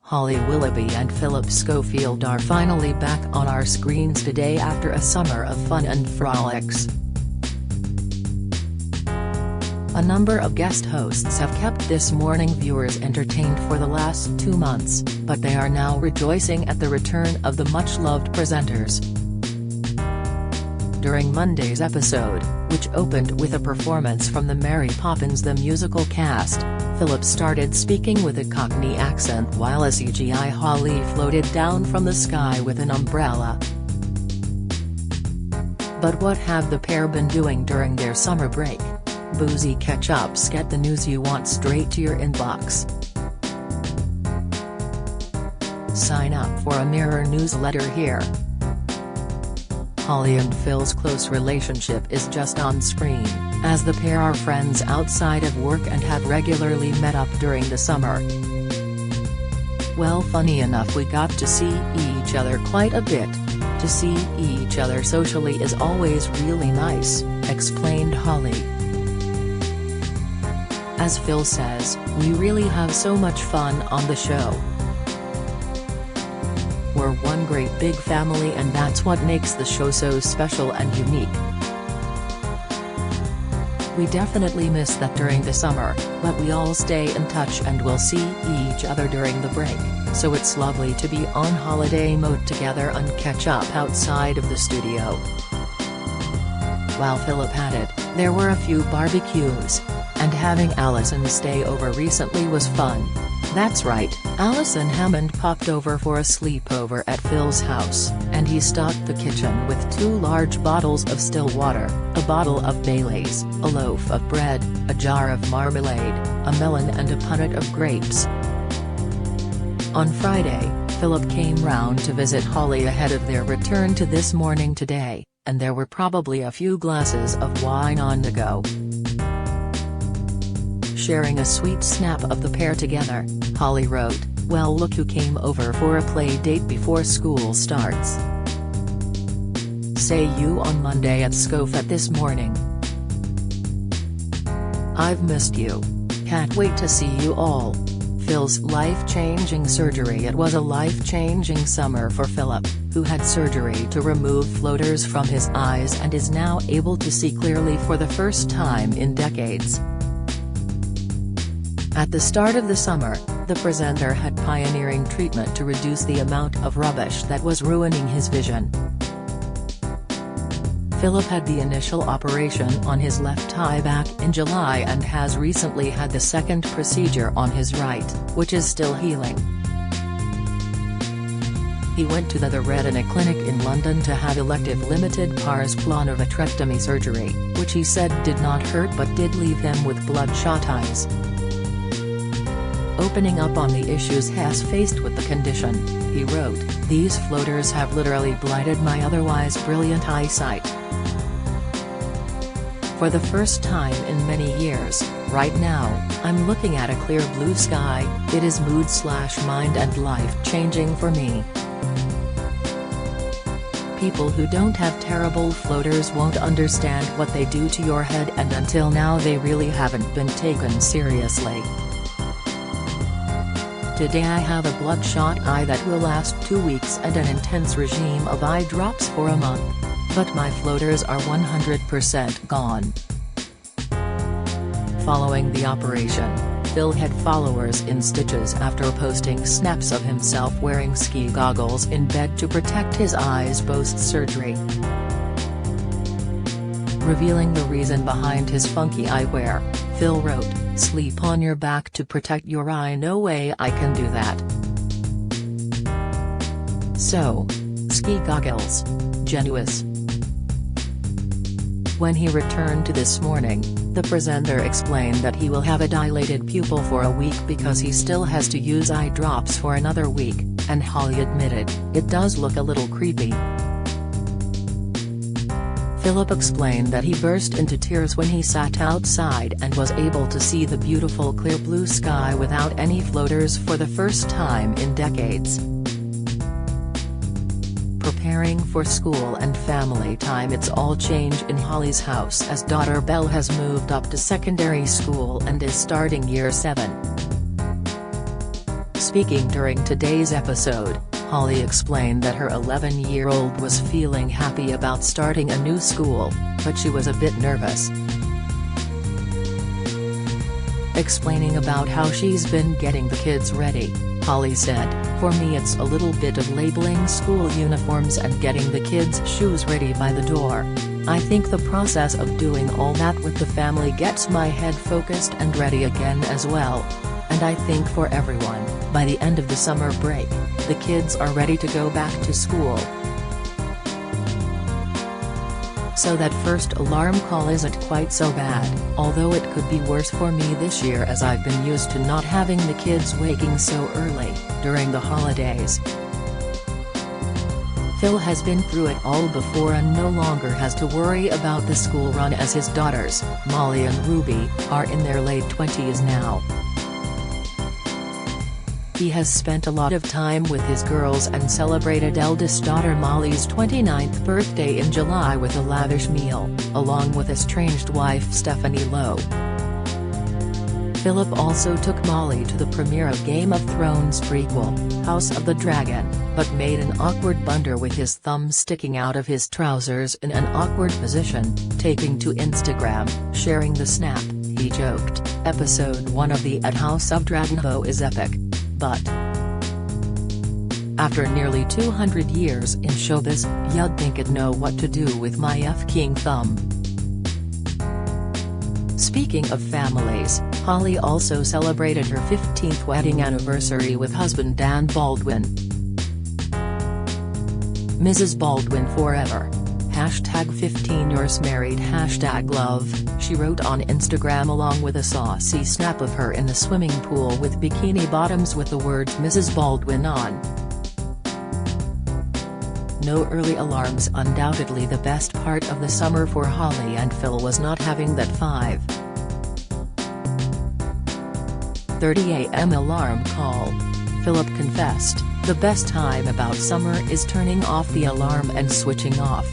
Holly Willoughby and Philip Schofield are finally back on our screens today after a summer of fun and frolics. A number of guest hosts have kept This Morning viewers entertained for the last 2 months, but they are now rejoicing at the return of the much-loved presenters. During Monday's episode, which opened with a performance from the Mary Poppins the Musical cast, Philip started speaking with a Cockney accent while a CGI Holly floated down from the sky with an umbrella. But what have the pair been doing during their summer break? Boozy catch-ups get the news you want straight to your inbox. Sign up for a Mirror newsletter here. Holly and Phil's close relationship is just on screen, as the pair are friends outside of work and have regularly met up during the summer. Well, funny enough, we got to see each other quite a bit. To see each other socially is always really nice, explained Holly. As Phil says, we really have so much fun on the show. We're one great big family, and that's what makes the show so special and unique. We definitely miss that during the summer, but we all stay in touch and will see each other during the break, so it's lovely to be on holiday mode together and catch up outside of the studio. While Philip added, there were a few barbecues, and having Alison stay over recently was fun. That's right, Alison Hammond popped over for a sleepover at Phil's house, and he stocked the kitchen with 2 large bottles of still water, a bottle of Baileys, a loaf of bread, a jar of marmalade, a melon and a punnet of grapes. On Friday, Philip came round to visit Holly ahead of their return to This Morning today, and there were probably a few glasses of wine on the go. Sharing a sweet snap of the pair together, Holly wrote, "Well, look who came over for a play date before school starts. See you on Monday at Scof at This Morning. I've missed you. Can't wait to see you all." Phil's life-changing surgery. It was a life-changing summer for Philip, who had surgery to remove floaters from his eyes and is now able to see clearly for the first time in decades. At the start of the summer, the presenter had pioneering treatment to reduce the amount of rubbish that was ruining his vision. Philip had the initial operation on his left eye back in July and has recently had the second procedure on his right, which is still healing. He went to the Retina Clinic in London to have elective limited pars plana vitrectomy surgery, which he said did not hurt but did leave him with bloodshot eyes. Opening up on the issues he has faced with the condition, he wrote, "These floaters have literally blighted my otherwise brilliant eyesight. For the first time in many years, right now, I'm looking at a clear blue sky. It is mood/mind and life-changing for me. People who don't have terrible floaters won't understand what they do to your head, and until now they really haven't been taken seriously. Today I have a bloodshot eye that will last 2 weeks and an intense regime of eye drops for a month. But my floaters are 100% gone." Following the operation, Phil had followers in stitches after posting snaps of himself wearing ski goggles in bed to protect his eyes post-surgery. Revealing the reason behind his funky eyewear, Phil wrote, "Sleep on your back to protect your eye. No way I can do that. So, ski goggles. Genius." When he returned to This Morning, the presenter explained that he will have a dilated pupil for a week because he still has to use eye drops for another week, and Holly admitted, "It does look a little creepy." Philip explained that he burst into tears when he sat outside and was able to see the beautiful clear blue sky without any floaters for the first time in decades. Preparing for school and family time. It's all change in Holly's house as daughter Belle has moved up to secondary school and is starting year 7. Speaking during today's episode, Holly explained that her 11-year-old was feeling happy about starting a new school, but she was a bit nervous. Explaining about how she's been getting the kids ready, Holly said, "For me it's a little bit of labeling school uniforms and getting the kids' shoes ready by the door. I think the process of doing all that with the family gets my head focused and ready again as well. And I think for everyone, by the end of the summer break, the kids are ready to go back to school. So that first alarm call isn't quite so bad, although it could be worse for me this year as I've been used to not having the kids waking so early, during the holidays. Phil has been through it all before and no longer has to worry about the school run as his daughters, Molly and Ruby, are in their late 20s now. He has spent a lot of time with his girls and celebrated eldest daughter Molly's 29th birthday in July with a lavish meal, along with estranged wife Stephanie Lowe. Philip also took Molly to the premiere of Game of Thrones prequel, House of the Dragon, but made an awkward blunder with his thumb sticking out of his trousers in an awkward position, taking to Instagram, sharing the snap. He joked, "Episode 1 of the House of Dragon is epic. But after nearly 200 years in showbiz, you'd think I'd know what to do with my F-king thumb." Speaking of families, Holly also celebrated her 15th wedding anniversary with husband Dan Baldwin. "Mrs. Baldwin forever. #15 years married #love," she wrote on Instagram along with a saucy snap of her in the swimming pool with bikini bottoms with the words Mrs. Baldwin on. No early alarms. Undoubtedly the best part of the summer for Holly and Phil was not having that 5:30 a.m. alarm call. Philip confessed, "The best time about summer is turning off the alarm and switching off.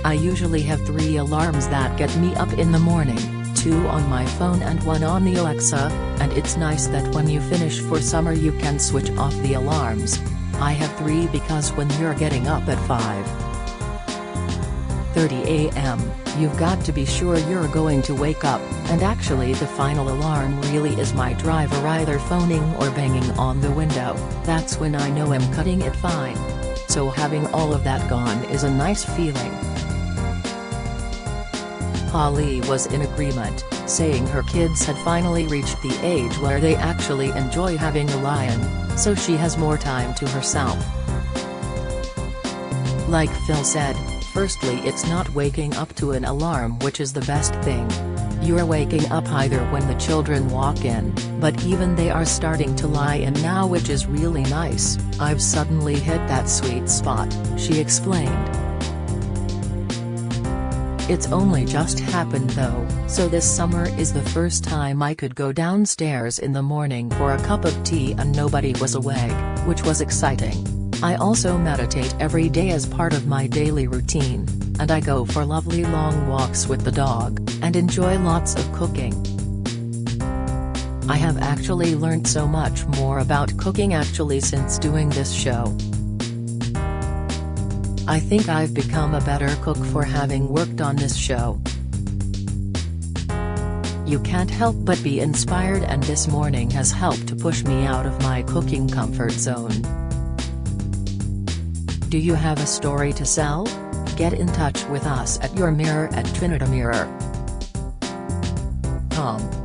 I usually have 3 alarms that get me up in the morning, 2 on my phone and 1 on the Alexa, and it's nice that when you finish for summer you can switch off the alarms. I have 3 because when you're getting up at 5:30 a.m., you've got to be sure you're going to wake up, and actually the final alarm really is my driver either phoning or banging on the window. That's when I know I'm cutting it fine. So having all of that gone is a nice feeling." Holly was in agreement, saying her kids had finally reached the age where they actually enjoy having a lion, so she has more time to herself. Like Phil said, firstly it's not waking up to an alarm which is the best thing. You're waking up either when the children walk in, but even they are starting to lie in now, which is really nice. "I've suddenly hit that sweet spot," she explained. "It's only just happened though, so this summer is the first time I could go downstairs in the morning for a cup of tea and nobody was awake, which was exciting. I also meditate every day as part of my daily routine, and I go for lovely long walks with the dog, and enjoy lots of cooking. I have actually learned so much more about cooking actually since doing this show. I think I've become a better cook for having worked on this show. You can't help but be inspired, and this morning has helped to push me out of my cooking comfort zone." Do you have a story to sell? Get in touch with us at yourmirror@trinitymirror.com.